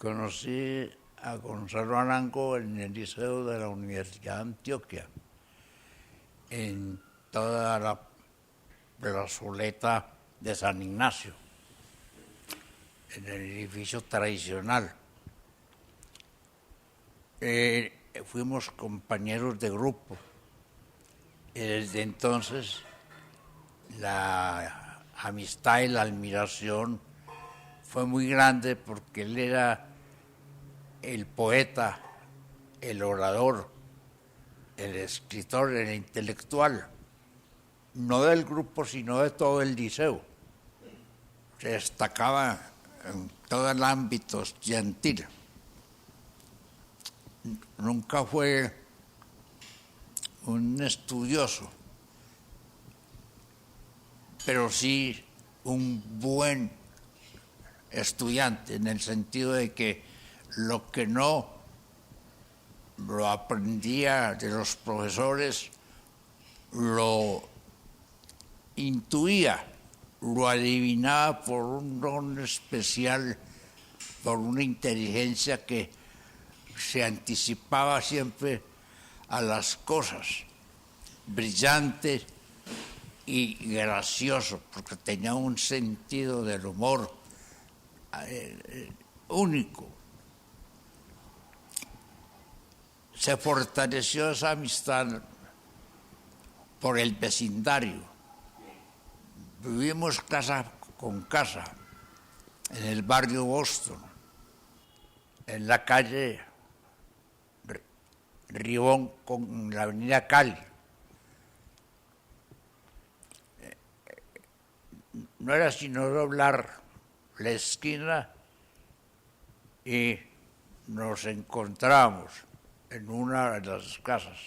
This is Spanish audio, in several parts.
Conocí a Gonzalo Arango en el Liceo de la Universidad de Antioquia, en toda la plazoleta de San Ignacio, en el edificio tradicional. Fuimos compañeros de grupo y desde entonces la amistad y la admiración fue muy grande porque él era el poeta, el orador, el escritor, el intelectual, no del grupo sino de todo el liceo. Se destacaba en todo el ámbito estudiantil. Nunca fue un estudioso, pero sí un buen estudiante, en el sentido de que lo que no lo aprendía de los profesores, lo intuía, lo adivinaba por un don especial, por una inteligencia que se anticipaba siempre a las cosas, brillante y gracioso, porque tenía un sentido del humor único. Se fortaleció esa amistad por el vecindario. Vivimos casa con casa en el barrio Boston, en la calle Ribón con la avenida Cali. No era sino doblar la esquina y nos encontramos en una de las casas.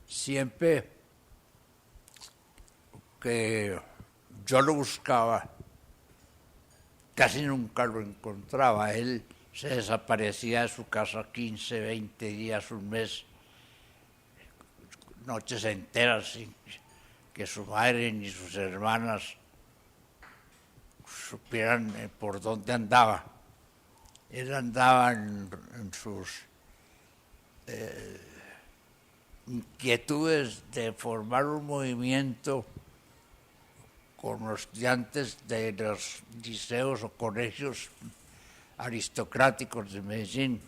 Siempre que yo lo buscaba, casi nunca lo encontraba. Él se desaparecía de su casa 15, 20 días, un mes, noches enteras, sin que su madre ni sus hermanas supieran por dónde andaba. Él andaba en sus inquietudes de formar un movimiento con los estudiantes de los liceos o colegios aristocráticos de Medellín,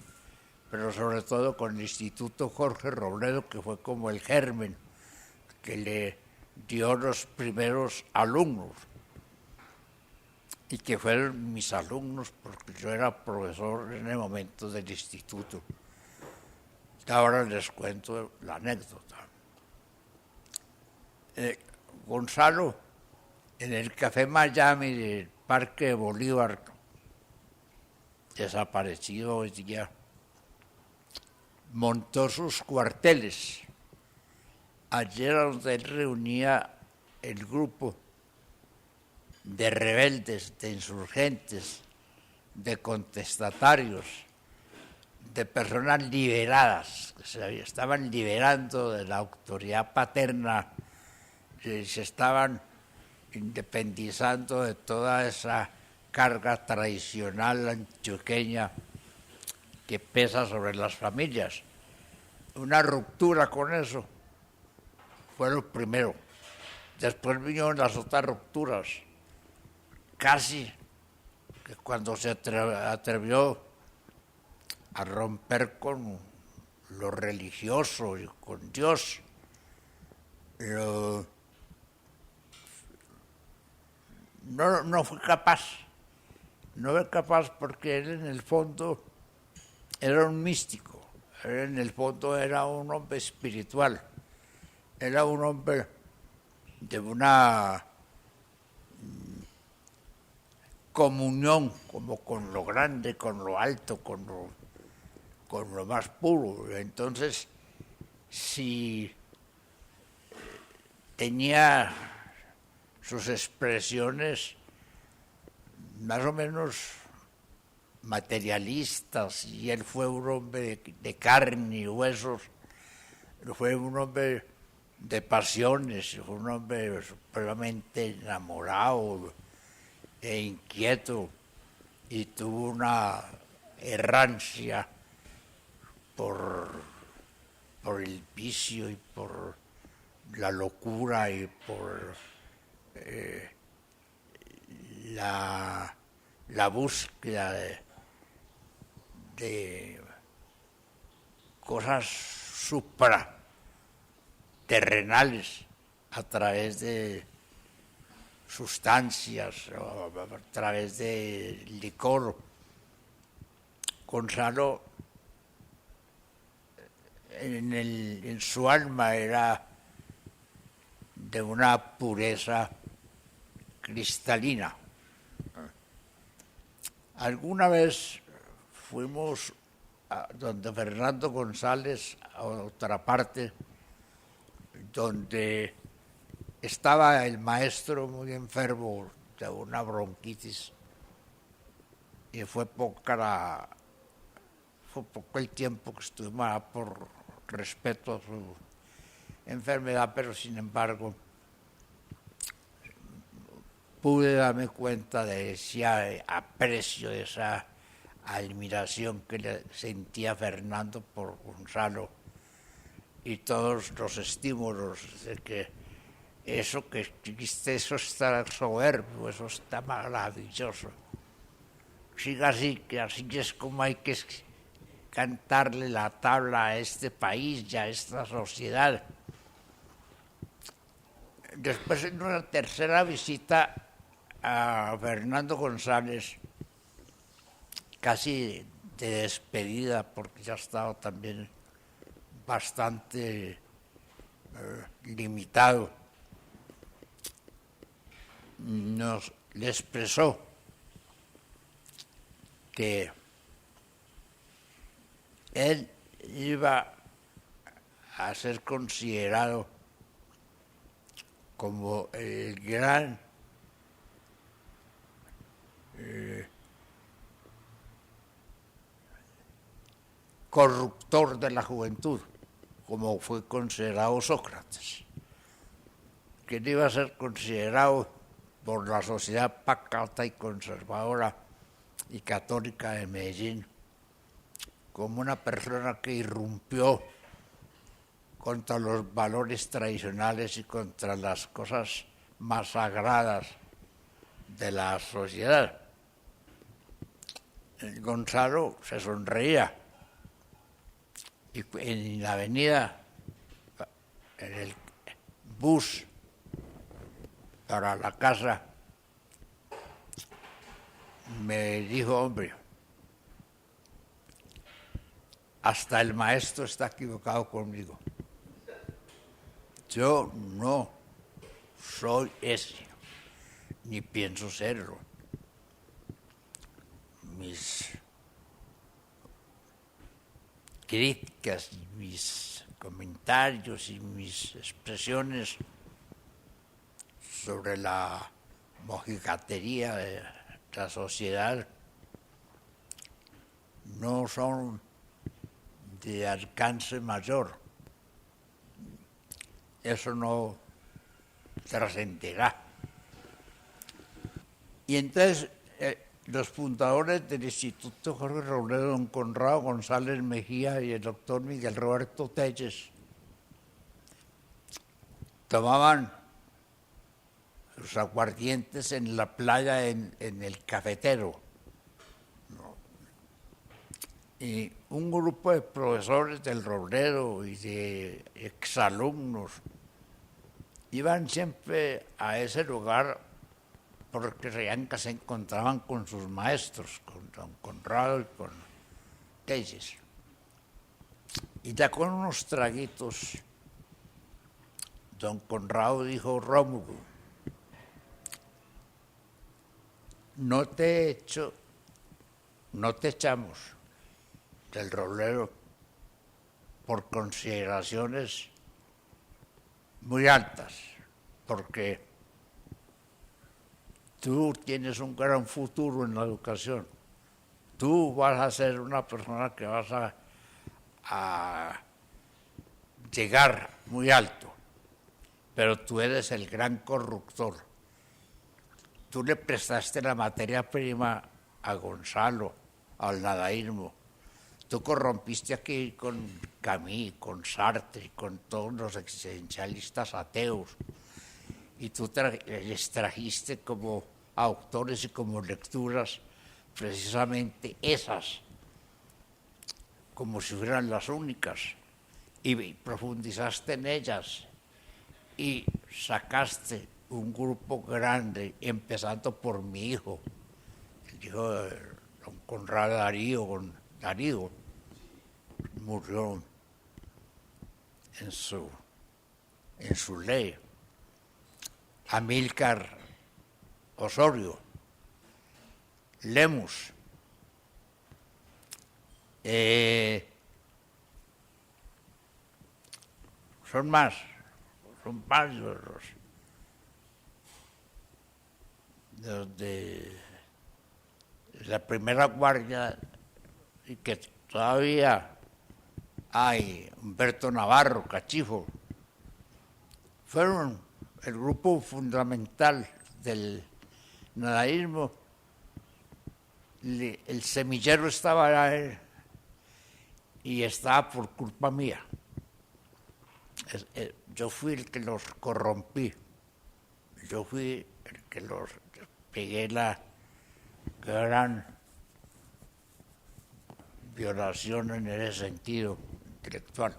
pero sobre todo con el Instituto Jorge Robledo, que fue como el germen que le dio los primeros alumnos y que fueron mis alumnos porque yo era profesor en el momento del instituto. Ahora les cuento la anécdota. Gonzalo, en el Café Miami del Parque de Bolívar, desaparecido hoy día, montó sus cuarteles. Ayer donde él reunía el grupo de rebeldes, de insurgentes, de contestatarios, de personas liberadas, que se estaban liberando de la autoridad paterna, se estaban independizando de toda esa carga tradicional antioqueña que pesa sobre las familias. Una ruptura con eso fue lo primero. Después vinieron las otras rupturas. Casi que cuando se atrevió a romper con lo religioso y con Dios, no fue capaz. No fue capaz porque él en el fondo era un místico, él en el fondo era un hombre espiritual, era un hombre de una comunión como con lo grande, con lo alto, con lo más puro. Entonces, si tenía sus expresiones más o menos materialistas, y él fue un hombre de carne y huesos, fue un hombre de pasiones, fue un hombre supremamente enamorado e inquieto, y tuvo una errancia por el vicio y por la locura y por la búsqueda de cosas supraterrenales a través de sustancias o a través de licor. Gonzalo en su alma era de una pureza cristalina. Alguna vez fuimos a donde Fernando González, a otra parte, donde estaba el maestro muy enfermo de una bronquitis y fue poco el tiempo que estuvimos allá por respeto a su enfermedad, pero sin embargo pude darme cuenta de ese aprecio, de esa admiración que le sentía Fernando por Gonzalo y todos los estímulos de que eso que viste, eso está soberbio, eso está maravilloso. Siga así, que así es como hay que cantarle la tabla a este país y a esta sociedad. Después, en una tercera visita a Fernando González, casi de despedida, porque ya estaba también bastante limitado, le expresó que él iba a ser considerado como el gran corruptor de la juventud, como fue considerado Sócrates, que él iba a ser considerado por la sociedad pacata y conservadora y católica de Medellín como una persona que irrumpió contra los valores tradicionales y contra las cosas más sagradas de la sociedad. Gonzalo se sonreía y en la avenida, en el bus para la casa, me dijo: hombre, hasta el maestro está equivocado conmigo. Yo no soy ese, ni pienso serlo. Mis críticas, mis comentarios y mis expresiones sobre la mojigatería de la sociedad no son de alcance mayor. Eso no trascenderá. Y entonces los fundadores del Instituto Jorge Robledo, don Conrado González Mejía y el doctor Miguel Roberto Telles, tomaban los aguardientes en la playa en el cafetero. Y un grupo de profesores del Robledo y de exalumnos iban siempre a ese lugar porque creían que se encontraban con sus maestros, con don Conrado y con Telles. Y ya con unos traguitos, don Conrado dijo: Rómulo, no te echamos del Robledo por consideraciones muy altas, porque tú tienes un gran futuro en la educación. Tú vas a ser una persona que vas a llegar muy alto, pero tú eres el gran corruptor. Tú le prestaste la materia prima a Gonzalo, al nadaísmo. Tú corrompiste aquí con Camus, con Sartre, con todos los existencialistas ateos, y tú les trajiste como autores y como lecturas precisamente esas, como si fueran las únicas, y profundizaste en ellas y sacaste un grupo grande, empezando por mi hijo, el hijo de don Conrado Darío, murió en su ley. Amílcar Osorio, Lemus, son varios los de la primera guardia, y que todavía hay, Humberto Navarro, Cachifo, fueron el grupo fundamental del nadaísmo. El semillero estaba ahí, y estaba por culpa mía. Yo fui el que los corrompí, yo fui el que los pegué la gran violación en ese sentido intelectual.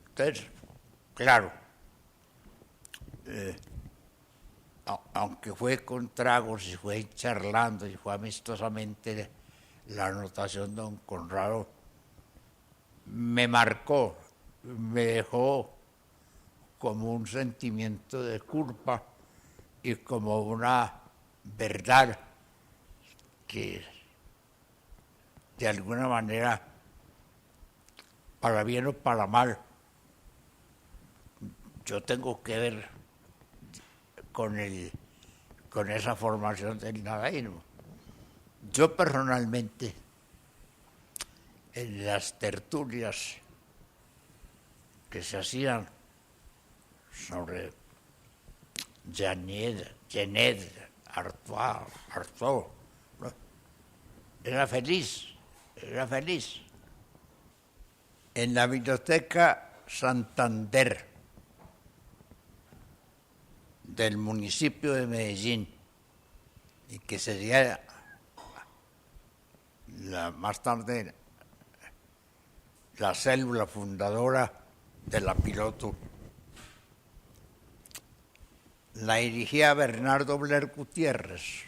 Entonces, claro, aunque fue con tragos y fue charlando y fue amistosamente, la anotación de don Conrado me marcó, me dejó como un sentimiento de culpa y como una verdad que de alguna manera, para bien o para mal, yo tengo que ver con esa formación del nadaísmo. Yo personalmente, en las tertulias que se hacían sobre Genet, Artaud, ¿no? Era feliz. En la Biblioteca Santander del municipio de Medellín, y que sería más tarde la célula fundadora de la Piloto, la dirigía Bernardo Bler Gutiérrez,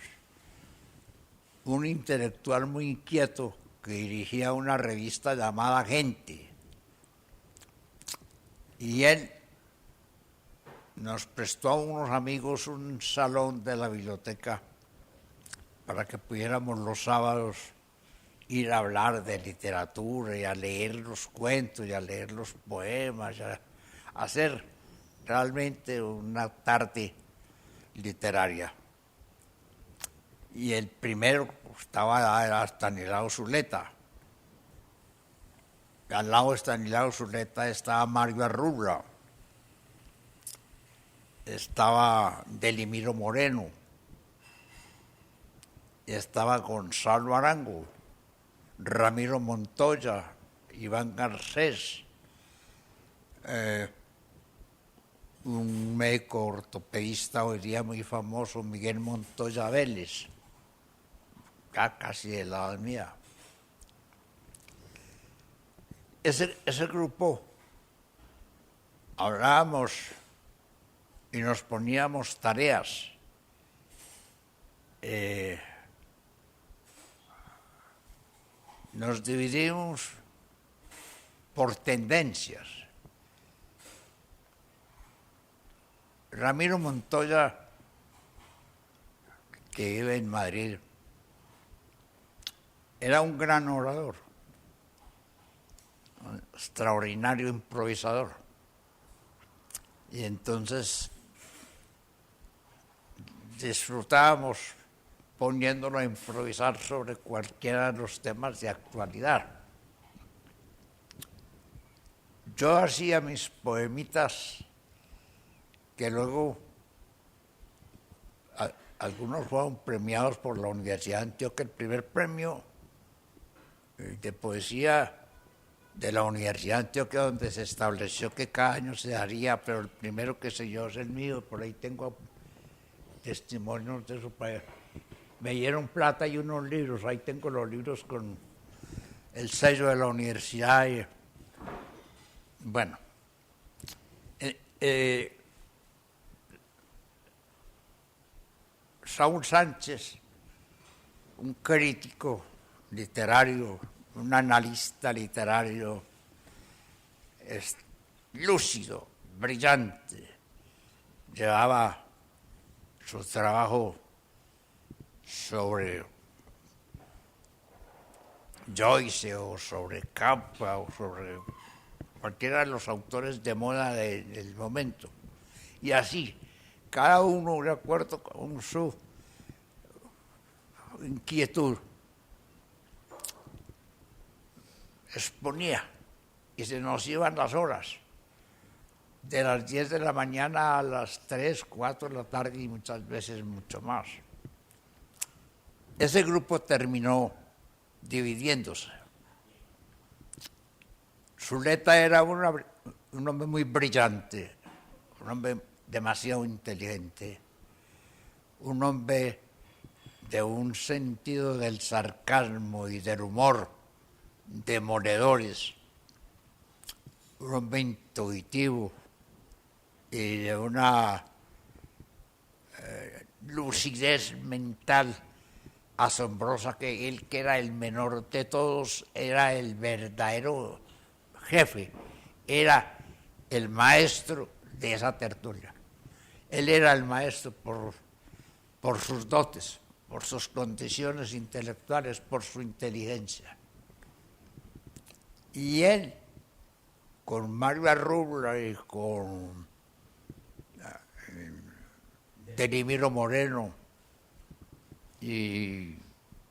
un intelectual muy inquieto que dirigía una revista llamada Gente. Y él nos prestó a unos amigos un salón de la biblioteca para que pudiéramos los sábados ir a hablar de literatura y a leer los cuentos y a leer los poemas, y a hacer realmente una tarde literaria. Y el primero era Estanislao Zuleta. Al lado de Estanislao Zuleta estaba Mario Arrubla, estaba Delimiro Moreno, estaba Gonzalo Arango, Ramiro Montoya, Iván Garcés, un médico ortopedista hoy día muy famoso, Miguel Montoya Vélez, casi de la edad mía. Ese grupo hablábamos y nos poníamos tareas. Nos dividimos por tendencias. Ramiro Montoya, que vive en Madrid, era un gran orador, un extraordinario improvisador. Y entonces disfrutábamos poniéndolo a improvisar sobre cualquiera de los temas de actualidad. Yo hacía mis poemitas que luego algunos fueron premiados por la Universidad de Antioquia. El primer premio de poesía de la Universidad de Antioquia, donde se estableció que cada año se daría, pero el primero que se dio es el mío. Por ahí tengo testimonios de su país. Me dieron plata y unos libros, ahí tengo los libros con el sello de la universidad. Bueno, Saúl Sánchez, un crítico literario, un analista literario, es lúcido, brillante, llevaba su trabajo sobre Joyce o sobre Kafka o sobre cualquiera de los autores de moda del momento. Y así, cada uno de acuerdo con su inquietud, exponía y se nos iban las horas, de las 10 de la mañana a las 3, 4 de la tarde y muchas veces mucho más. Ese grupo terminó dividiéndose. Zuleta era un hombre muy brillante, un hombre demasiado inteligente, un hombre de un sentido del sarcasmo y del humor demoledores, un hombre intuitivo y de una lucidez mental asombrosa, que él, que era el menor de todos, era el verdadero jefe, era el maestro de esa tertulia. Él era el maestro por sus dotes, por sus condiciones intelectuales, por su inteligencia. Y él, con Mario Arrubla y con Delimiro Moreno y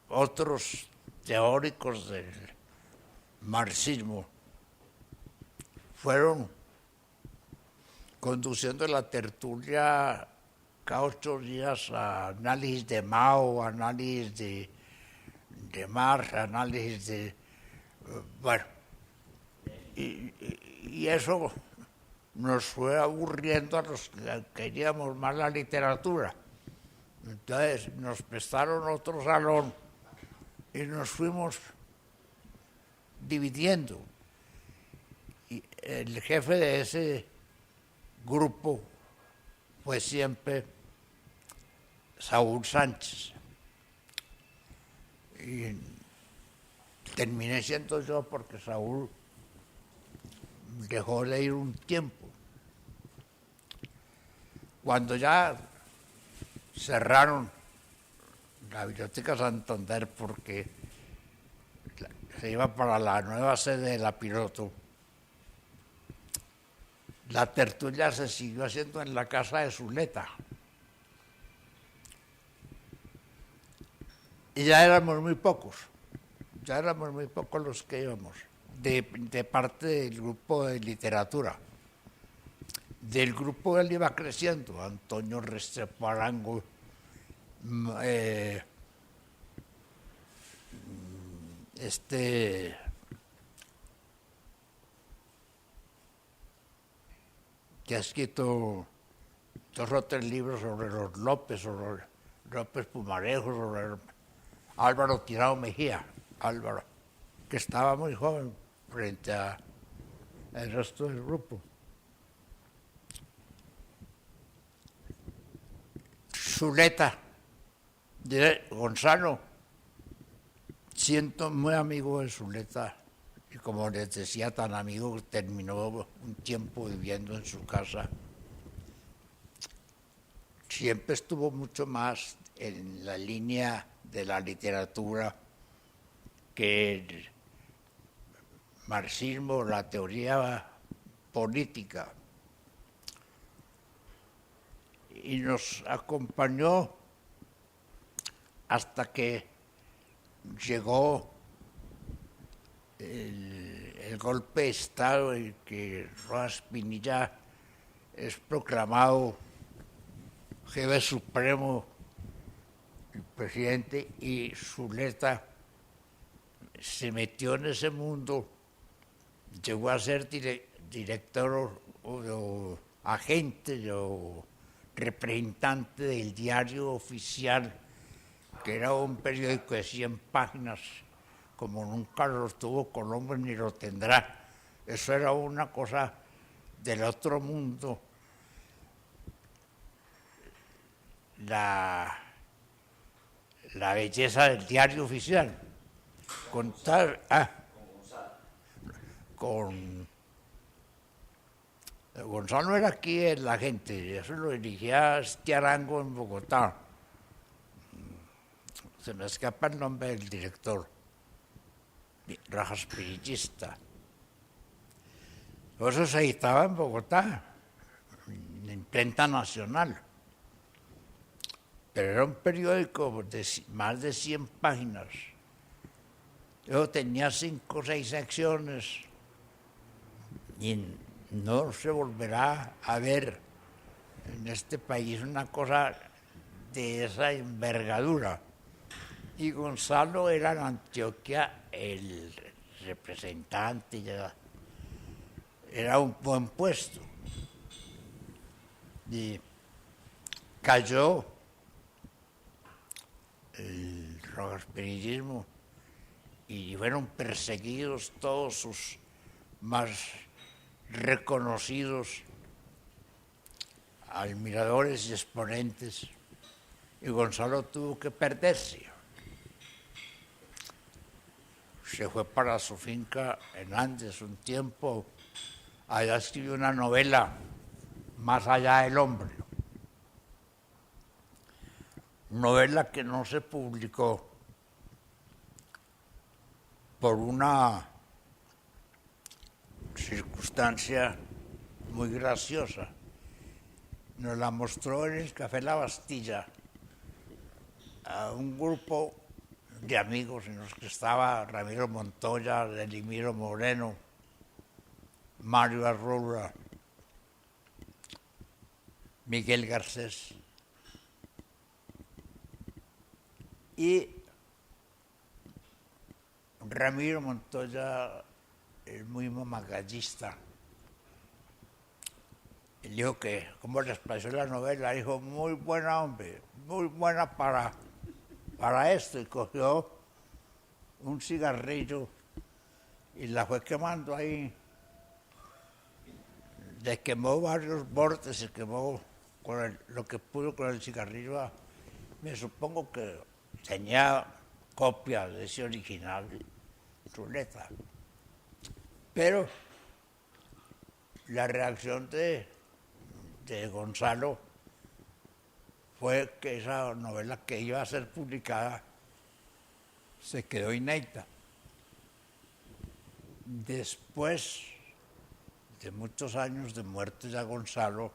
otros teóricos del marxismo, fueron conduciendo la tertulia cada 8 días a análisis de Mao, análisis de Marx, análisis de... bueno, y eso nos fue aburriendo a los que queríamos más la literatura. Entonces nos prestaron otro salón y nos fuimos dividiendo. Y el jefe de ese grupo fue siempre Saúl Sánchez. Y terminé siendo yo porque Saúl dejó de ir un tiempo. Cuando ya cerraron la Biblioteca Santander porque se iba para la nueva sede de la Piloto, la tertulia se siguió haciendo en la casa de Zuleta. Y ya éramos muy pocos los que íbamos, de parte del grupo de literatura. Del grupo él iba creciendo, Antonio Restrepo Arango, que ha escrito 2 o 3 libros sobre los López, sobre López Pumarejo, sobre Álvaro Tirado Mejía, Álvaro, que estaba muy joven frente al resto del grupo. Zuleta, Gonzalo, siento muy amigo de Zuleta, y como les decía, tan amigo que terminó un tiempo viviendo en su casa. Siempre estuvo mucho más en la línea de la literatura que el marxismo, la teoría política. Y nos acompañó hasta que llegó el golpe de Estado, en que Rojas Pinilla es proclamado jefe supremo el presidente, y Zuleta se metió en ese mundo, llegó a ser director o agente o representante del Diario Oficial, que era un periódico de 100 páginas, como nunca lo tuvo Colombia ni lo tendrá. Eso era una cosa del otro mundo. La belleza del Diario Oficial. Con Gonzalo era aquí el agente, eso lo dirigía Arango en Bogotá. Se me escapa el nombre del director, rajaspirillista. Eso se editaba en Bogotá, en imprenta nacional. Pero era un periódico de más de 100 páginas. Yo tenía 5 o 6 secciones y no se volverá a ver en este país una cosa de esa envergadura. Y Gonzalo era en Antioquia el representante, era un buen puesto. Y cayó el rogasperilismo y fueron perseguidos todos sus más reconocidos admiradores y exponentes, y Gonzalo tuvo que perderse. Se fue para su finca en Andes un tiempo, allá escribió una novela, Más allá del hombre, novela que no se publicó por una circunstancia muy graciosa. Nos la mostró en el Café La Bastilla a un grupo de amigos en los que estaba Ramiro Montoya, Elimiro Moreno, Mario Arrura, Miguel Garcés y Ramiro Montoya, el muy mamagallista. Él dijo que, como les pareció la novela, dijo, muy buena, hombre, muy buena para esto, y cogió un cigarrillo y la fue quemando ahí. Le quemó varios bordes, se quemó con lo que pudo con el cigarrillo. Me supongo que tenía copia de ese original, Zuleta. Pero la reacción de Gonzalo fue que esa novela que iba a ser publicada se quedó inédita. Después de muchos años de muerte de Gonzalo,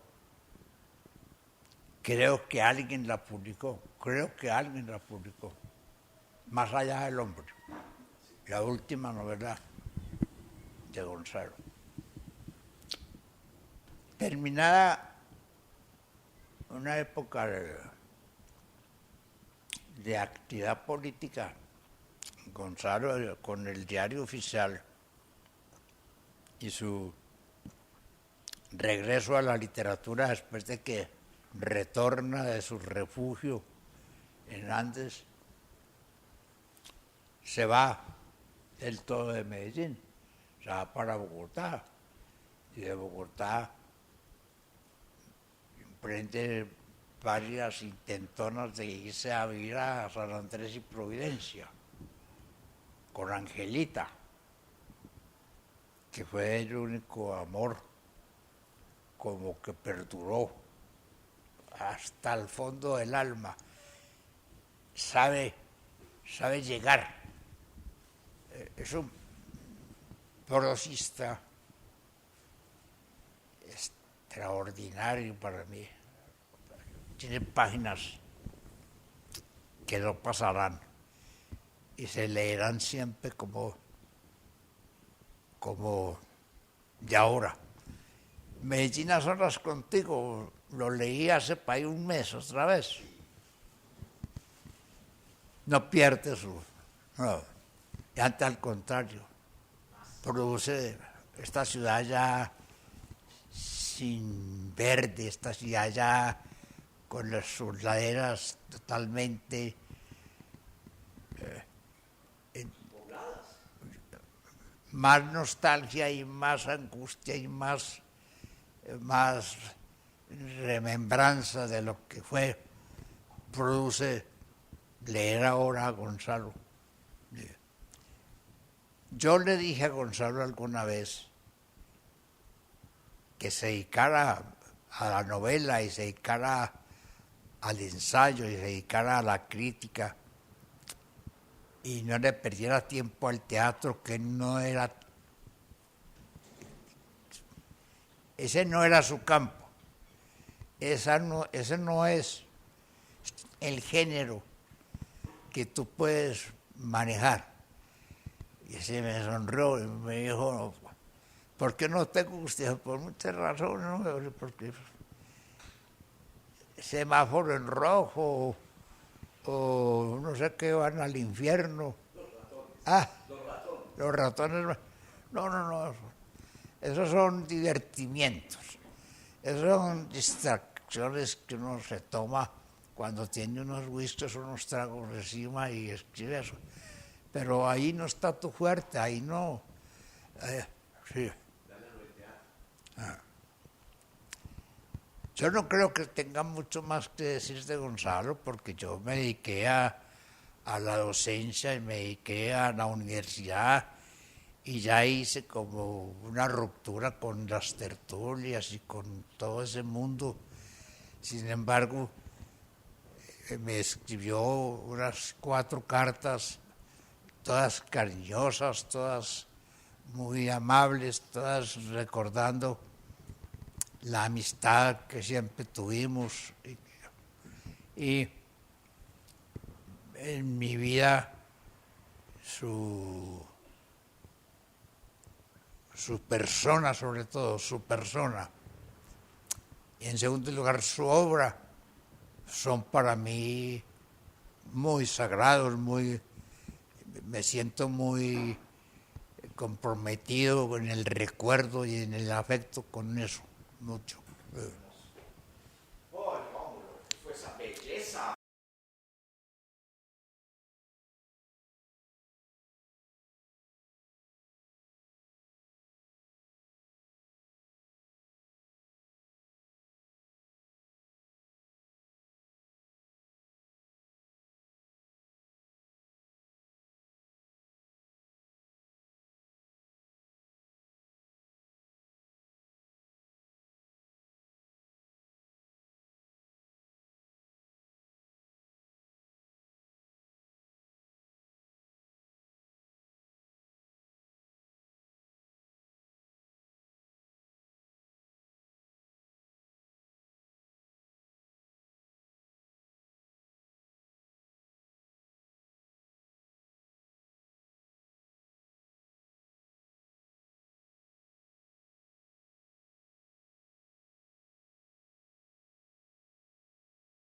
creo que alguien la publicó, Más allá del hombre, la última novela de Gonzalo. Terminada una época de actividad política, Gonzalo con el Diario Oficial y su regreso a la literatura después de que retorna de su refugio en Andes, se va del todo de Medellín, se va para Bogotá, y de Bogotá emprende varias intentonas de irse a vivir a San Andrés y Providencia, con Angelita, que fue el único amor como que perduró hasta el fondo del alma. Sabe llegar. Es un prosista extraordinario para mí. Tiene páginas que no pasarán y se leerán siempre como de ahora. Medellín a solas contigo, lo leí hace para ahí un mes otra vez. no pierde su... No, y antes al contrario, produce esta ciudad ya sin verde, esta ciudad ya con sus laderas totalmente más nostalgia y más angustia y más remembranza de lo que fue, produce leer ahora a Gonzalo. Yo le dije a Gonzalo alguna vez que se dedicara a la novela y se dedicara al ensayo y se dedicara a la crítica y no le perdiera tiempo al teatro, que no era... Ese no era su campo. Ese no es el género que tú puedes manejar. Y ese me sonrió y me dijo, ¿por qué no te gusta? Por muchas razones, ¿no? Porque semáforo en rojo o no sé qué, van al infierno. Los ratones. No. Esos son divertimientos. Esos son distracciones que uno se toma cuando tiene unos whiskies, unos tragos encima y escribe eso. Pero ahí no está tu fuerte, ahí no. Sí. Yo no creo que tenga mucho más que decir de Gonzalo, porque yo me dediqué a la docencia y me dediqué a la universidad y ya hice como una ruptura con las tertulias y con todo ese mundo. Sin embargo, me escribió unas 4 cartas, todas cariñosas, todas muy amables, todas recordando la amistad que siempre tuvimos. Y en mi vida su persona, sobre todo, su persona. Y en segundo lugar, su obra, son para mí muy sagrados, me siento muy comprometido en el recuerdo y en el afecto con eso, mucho.